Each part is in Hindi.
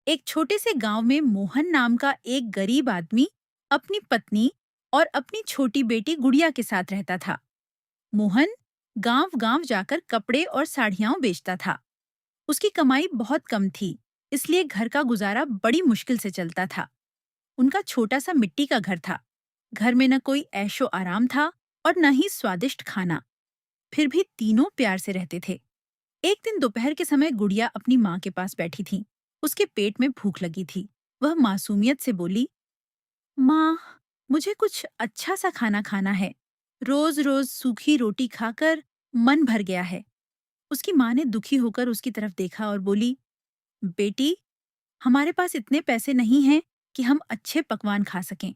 एक छोटे से गांव में मोहन नाम का एक गरीब आदमी अपनी पत्नी और अपनी छोटी बेटी गुड़िया के साथ रहता था। मोहन गांव गांव जाकर कपड़े और साड़ियां बेचता था। उसकी कमाई बहुत कम थी, इसलिए घर का गुजारा बड़ी मुश्किल से चलता था। उनका छोटा सा मिट्टी का घर था। घर में न कोई ऐशो आराम था और न ही स्वादिष्ट खाना। फिर भी तीनों प्यार से रहते थे। एक दिन दोपहर के समय गुड़िया अपनी माँ के पास बैठी थी। उसके पेट में भूख लगी थी। वह मासूमियत से बोली, माँ, मुझे कुछ अच्छा सा खाना खाना है। रोज रोज सूखी रोटी खाकर मन भर गया है। उसकी माँ ने दुखी होकर उसकी तरफ देखा और बोली, बेटी, हमारे पास इतने पैसे नहीं हैं कि हम अच्छे पकवान खा सकें।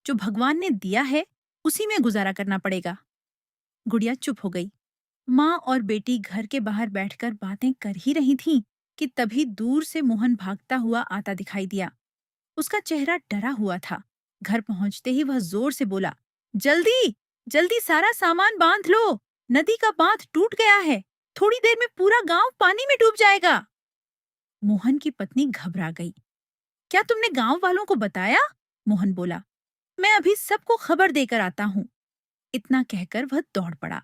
जो भगवान ने दिया है उसी में गुजारा करना पड़ेगा। गुड़िया चुप हो गई। माँ और बेटी घर के बाहर बैठकर बातें कर ही रही थीं कि तभी दूर से मोहन भागता हुआ आता दिखाई दिया। उसका चेहरा डरा हुआ था। घर पहुंचते ही वह जोर से बोला, जल्दी जल्दी सारा सामान बांध लो। नदी का बांध टूट गया है। थोड़ी देर में पूरा गांव पानी में डूब जाएगा। मोहन की पत्नी घबरा गई। क्या तुमने गांव वालों को बताया? मोहन बोला, मैं अभी सबको खबर देकर आता हूँ। इतना कहकर वह दौड़ पड़ा।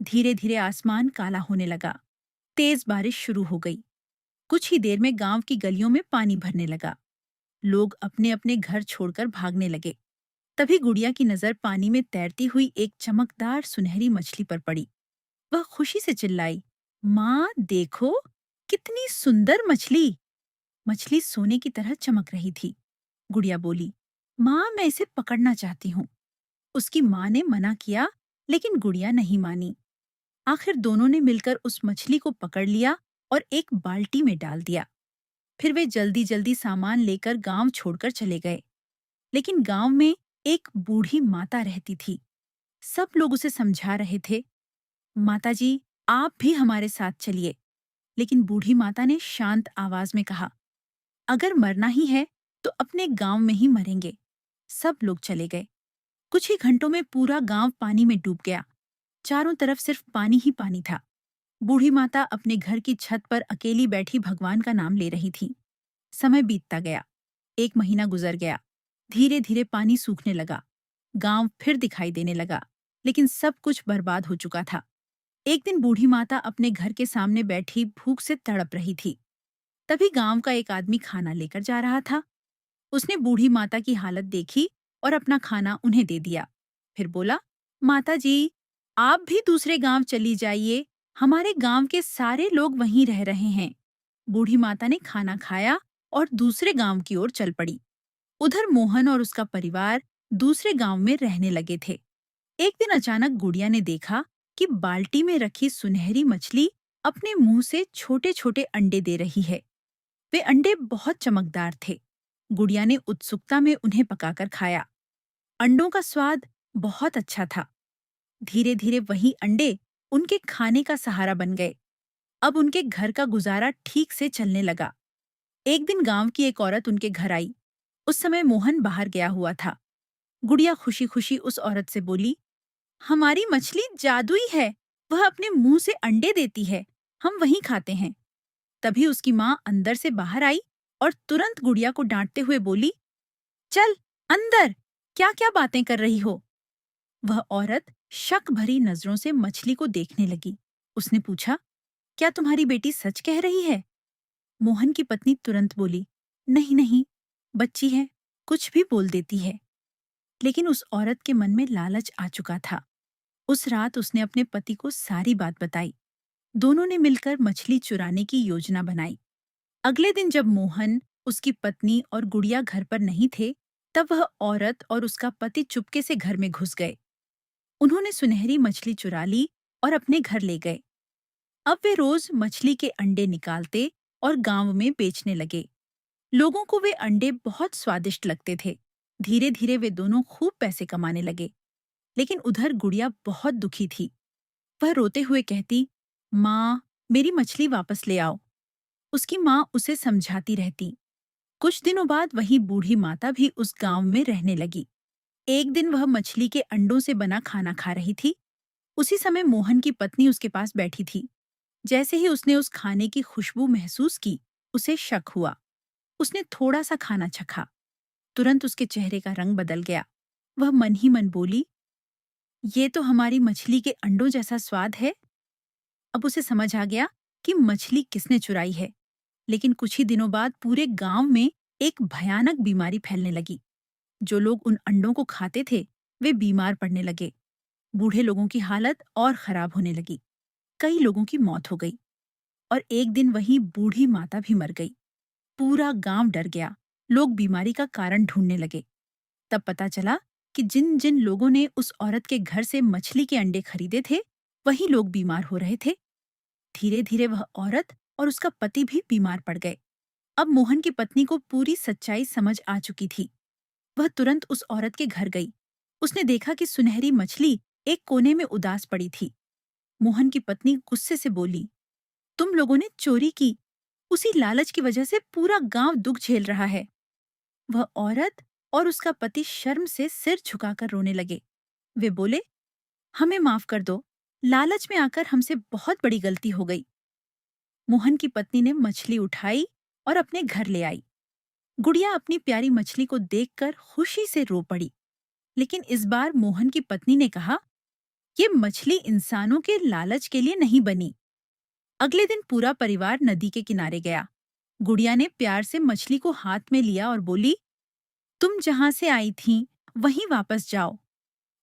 धीरे धीरे आसमान काला होने लगा। तेज बारिश शुरू हो गई। कुछ ही देर में गांव की गलियों में पानी भरने लगा। लोग अपने अपने घर छोड़कर भागने लगे। तभी गुड़िया की नजर पानी में तैरती हुई एक चमकदार सुनहरी मछली पर पड़ी। वह खुशी से चिल्लाई, माँ देखो, कितनी सुंदर मछली। मछली सोने की तरह चमक रही थी। गुड़िया बोली, माँ, मैं इसे पकड़ना चाहती हूँ। उसकी माँ ने मना किया, लेकिन गुड़िया नहीं मानी। आखिर दोनों ने मिलकर उस मछली को पकड़ लिया और एक बाल्टी में डाल दिया। फिर वे जल्दी जल्दी सामान लेकर गांव छोड़कर चले गए। लेकिन गांव में एक बूढ़ी माता रहती थी। सब लोग उसे समझा रहे थे, माताजी, आप भी हमारे साथ चलिए। लेकिन बूढ़ी माता ने शांत आवाज में कहा, अगर मरना ही है तो अपने गांव में ही मरेंगे। सब लोग चले गए। कुछ ही घंटों में पूरा गांव पानी में डूब गया। चारों तरफ सिर्फ पानी ही पानी था। बूढ़ी माता अपने घर की छत पर अकेली बैठी भगवान का नाम ले रही थी। समय बीतता गया। 1 महीना गुजर गया। धीरे धीरे पानी सूखने लगा। गांव फिर दिखाई देने लगा, लेकिन सब कुछ बर्बाद हो चुका था। एक दिन बूढ़ी माता अपने घर के सामने बैठी भूख से तड़प रही थी। तभी गांव का एक आदमी खाना लेकर जा रहा था। उसने बूढ़ी माता की हालत देखी और अपना खाना उन्हें दे दिया। फिर बोला, माता जी, आप भी दूसरे गांव चली जाइए। हमारे गांव के सारे लोग वहीं रह रहे हैं। बूढ़ी माता ने खाना खाया और दूसरे गांव की ओर चल पड़ी। उधर मोहन और उसका परिवार दूसरे गांव में रहने लगे थे। एक दिन अचानक गुड़िया ने देखा कि बाल्टी में रखी सुनहरी मछली अपने मुंह से छोटे छोटे अंडे दे रही है। वे अंडे बहुत चमकदार थे। गुड़िया ने उत्सुकता में उन्हें पकाकर खाया। अंडों का स्वाद बहुत अच्छा था। धीरे धीरे वही अंडे उनके खाने का सहारा बन गए। अब उनके घर का गुजारा ठीक से चलने लगा। एक दिन गांव की एक औरत उनके घर आई। उस समय मोहन बाहर गया हुआ था। गुड़िया खुशी खुशी उस औरत से बोली, हमारी मछली जादुई है। वह अपने मुंह से अंडे देती है। हम वहीं खाते हैं। तभी उसकी माँ अंदर से बाहर आई और तुरंत गुड़िया को डांटते हुए बोली, चल अंदर, क्या क्या बातें कर रही हो। वह औरत शक भरी नजरों से मछली को देखने लगी। उसने पूछा, क्या तुम्हारी बेटी सच कह रही है? मोहन की पत्नी तुरंत बोली, नहीं नहीं, बच्ची है, कुछ भी बोल देती है। लेकिन उस औरत के मन में लालच आ चुका था। उस रात उसने अपने पति को सारी बात बताई। दोनों ने मिलकर मछली चुराने की योजना बनाई। अगले दिन जब मोहन, उसकी पत्नी और गुड़िया घर पर नहीं थे, तब वह औरत और उसका पति चुपके से घर में घुस गए। उन्होंने सुनहरी मछली चुरा ली और अपने घर ले गए। अब वे रोज मछली के अंडे निकालते और गांव में बेचने लगे। लोगों को वे अंडे बहुत स्वादिष्ट लगते थे। धीरे धीरे वे दोनों खूब पैसे कमाने लगे। लेकिन उधर गुड़िया बहुत दुखी थी। वह रोते हुए कहती, माँ, मेरी मछली वापस ले आओ। उसकी माँ उसे समझाती रहती। कुछ दिनों बाद वही बूढ़ी माता भी उस गांव में रहने लगी। एक दिन वह मछली के अंडों से बना खाना खा रही थी। उसी समय मोहन की पत्नी उसके पास बैठी थी। जैसे ही उसने उस खाने की खुशबू महसूस की, उसे शक हुआ। उसने थोड़ा सा खाना चखा। तुरंत उसके चेहरे का रंग बदल गया। वह मन ही मन बोली, ये तो हमारी मछली के अंडों जैसा स्वाद है। अब उसे समझ आ गया कि मछली किसने चुराई है। लेकिन कुछ ही दिनों बाद पूरे गांव में एक भयानक बीमारी फैलने लगी। जो लोग उन अंडों को खाते थे, वे बीमार पड़ने लगे। बूढ़े लोगों की हालत और खराब होने लगी। कई लोगों की मौत हो गई और एक दिन वहीं बूढ़ी माता भी मर गई। पूरा गांव डर गया। लोग बीमारी का कारण ढूंढने लगे। तब पता चला कि जिन जिन लोगों ने उस औरत के घर से मछली के अंडे खरीदे थे, वही लोग बीमार हो रहे थे। धीरे धीरे वह औरत और उसका पति भी बीमार पड़ गए। अब मोहन की पत्नी को पूरी सच्चाई समझ आ चुकी थी। वह तुरंत उस औरत के घर गई। उसने देखा कि सुनहरी मछली एक कोने में उदास पड़ी थी। मोहन की पत्नी गुस्से से बोली, तुम लोगों ने चोरी की। उसी लालच की वजह से पूरा गांव दुख झेल रहा है। वह औरत और उसका पति शर्म से सिर झुकाकर रोने लगे। वे बोले, हमें माफ कर दो। लालच में आकर हमसे बहुत बड़ी गलती हो गई। मोहन की पत्नी ने मछली उठाई और अपने घर ले आई। गुड़िया अपनी प्यारी मछली को देखकर खुशी से रो पड़ी। लेकिन इस बार मोहन की पत्नी ने कहा, ये मछली इंसानों के लालच के लिए नहीं बनी। अगले दिन पूरा परिवार नदी के किनारे गया। गुड़िया ने प्यार से मछली को हाथ में लिया और बोली, तुम जहां से आई थीं, वहीं वापस जाओ।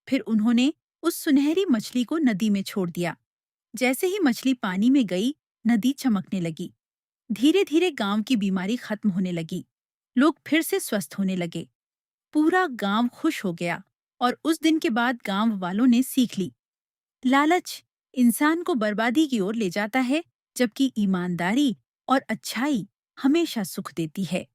फिर उन्होंने उस सुनहरी मछली को नदी में छोड़ दिया। जैसे ही मछली पानी में गई, नदी चमकने लगी। धीरे धीरे गांव की बीमारी खत्म होने लगी। लोग फिर से स्वस्थ होने लगे। पूरा गांव खुश हो गया और उस दिन के बाद गांव वालों ने सीख ली, लालच इंसान को बर्बादी की ओर ले जाता है, जबकि ईमानदारी और अच्छाई हमेशा सुख देती है।